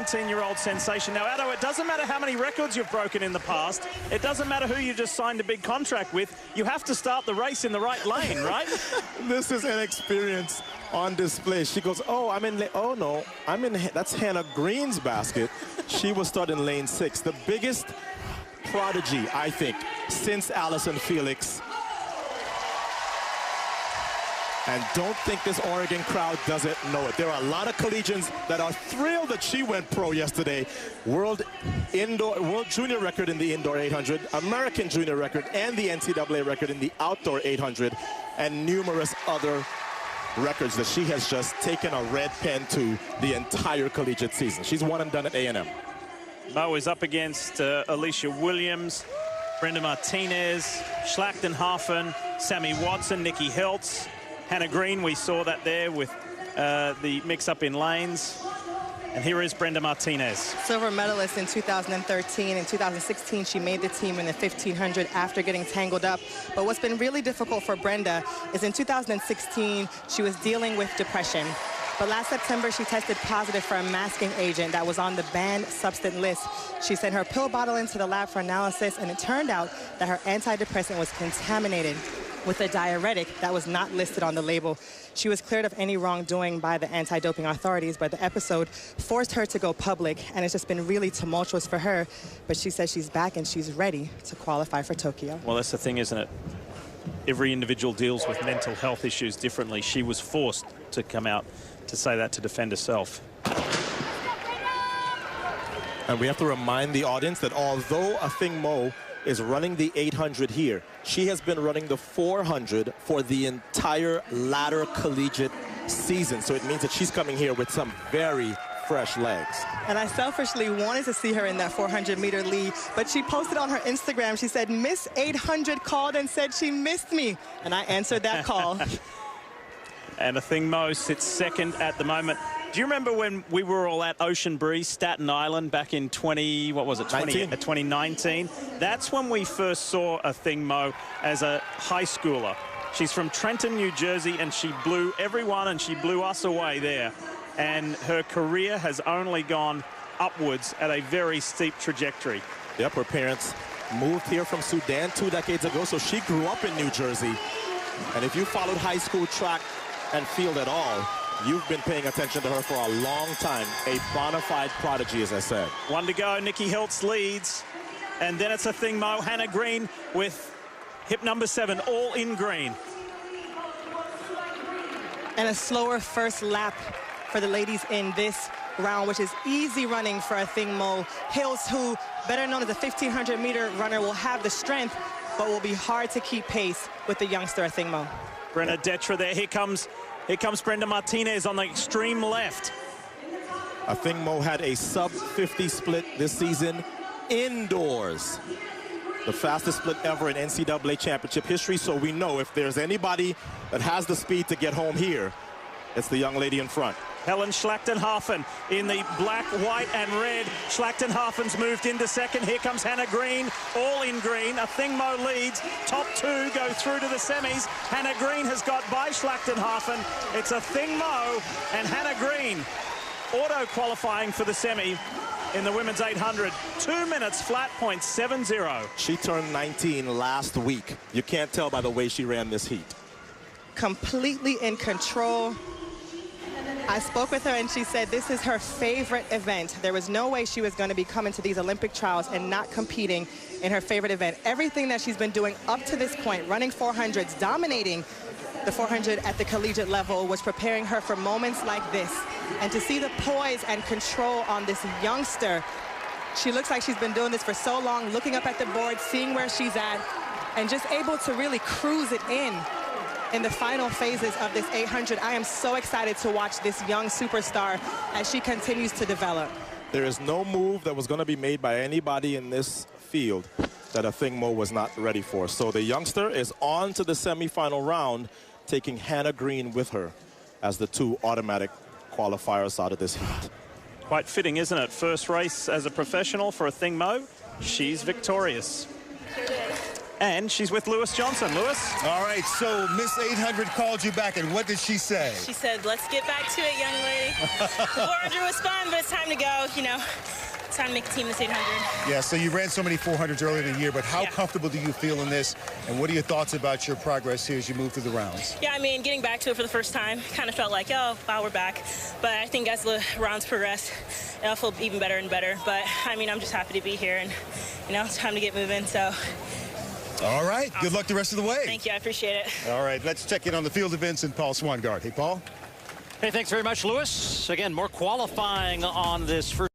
19-year-old sensation. Now, Addo, it doesn't matter how many records you've broken in the past. It doesn't matter who you just signed a big contract with. You have to start the race in the right lane, right? This is inexperience on display. She goes, oh, I'm in oh no, that's Hannah Green's basket. She was starting lane 6. The biggest prodigy, I think, since Allison Felix. And don't think this Oregon crowd doesn't know it. There are a lot of collegians that are thrilled that she went pro yesterday. World junior record in the indoor 800, American junior record, and the NCAA record in the outdoor 800, and numerous other records that she has just taken a red pen to the entire collegiate season. She's one and done at A&M. Mo is up against Alicia Williams, Brenda Martinez, Schlachtenhafen, Sammy Watson, Nikki Hiltz, Hannah Green. We saw that there with the mix-up in lanes. And here is Brenda Martinez. Silver medalist in 2013. In 2016, she made the team in the 1500 after getting tangled up. But what's been really difficult for Brenda is in 2016, she was dealing with depression. But last September, she tested positive for a masking agent that was on the banned substance list. She sent her pill bottle into the lab for analysis, and it turned out that her antidepressant was contaminated with a diuretic that was not listed on the label. She was cleared of any wrongdoing by the anti-doping authorities, but the episode forced her to go public, and it's just been really tumultuous for her. But she says she's back and she's ready to qualify for Tokyo. Well, that's the thing, isn't it? Every individual deals with mental health issues differently. She was forced to come out to say that to defend herself. And we have to remind the audience that although Athing Mu is running the 800 here, she has been running the 400 for the entire ladder collegiate season. So it means that she's coming here with some very fresh legs. And I selfishly wanted to see her in that 400-meter lead, but she posted on her Instagram, she said, Miss 800 called and said she missed me. And I answered that call. And Athing Mu sits second at the moment. Do you remember when we were all at Ocean Breeze, Staten Island, back in 2019? That's when we first saw Athing Mu as a high schooler. She's from Trenton, New Jersey, and she blew everyone, and she blew us away there. And her career has only gone upwards at a very steep trajectory. Yep, her parents moved here from Sudan 2 decades ago, so she grew up in New Jersey. And if you followed high school track and field at all, you've been paying attention to her for a long time. A bona fide prodigy, as I said. One to go. Nikki Hiltz leads. And then it's Athing Mu. Hannah Green with hip number 7, all in green. And a slower first lap for the ladies in this round, which is easy running for Athing Mu. Hiltz, who, better known as a 1,500-meter runner, will have the strength, but will be hard to keep pace with the youngster Athing Mu. Brenna Detra there. Here comes Brenda Martinez on the extreme left. Athing Mu had a sub-50 split this season indoors. The fastest split ever in NCAA championship history, so we know if there's anybody that has the speed to get home here, it's the young lady in front. Helen Schlachtenhafen in the black, white, and red. Schlachtenhafen's moved into second. Here comes Hannah Green, all in green. Athing Mu leads. Top 2 go through to the semis. Hannah Green has got by Schlachtenhafen. It's Athing Mu and Hannah Green auto-qualifying for the semi in the women's 800. 2 minutes flat, .70. She turned 19 last week. You can't tell by the way she ran this heat. Completely in control. I spoke with her and she said this is her favorite event. There was no way she was going to be coming to these Olympic trials and not competing in her favorite event. Everything that she's been doing up to this point, running 400s, dominating the 400 at the collegiate level, was preparing her for moments like this. And to see the poise and control on this youngster, she looks like she's been doing this for so long, looking up at the board, seeing where she's at, and just able to really cruise it in the final phases of this 800. I am so excited to watch this young superstar as she continues to develop. There is no move that was going to be made by anybody in this field that Athing Mu was not ready for. So the youngster is on to the semifinal round, taking Hannah Green with her as the 2 automatic qualifiers out of this heat. Quite fitting, isn't it? First race as a professional for Athing Mu. She's victorious. And she's with Lewis Johnson. Lewis? All right, so Miss 800 called you back, and what did she say? She said, let's get back to it, young lady. The 400 was fun, but it's time to go, you know. It's time to make a team this 800. Yeah, so you ran so many 400s earlier in the year, but how comfortable do you feel in this, and what are your thoughts about your progress here as you move through the rounds? Yeah, I mean, getting back to it for the first time kind of felt like, oh, wow, we're back. But I think as the rounds progress, it'll feel even better and better. But, I mean, I'm just happy to be here, and, you know, it's time to get moving, so. All right, good luck the rest of the way. Thank you, I appreciate it. All right, let's check in on the field events and Paul Swangard. Hey, Paul? Hey, thanks very much, Lewis. Again, more qualifying on this first.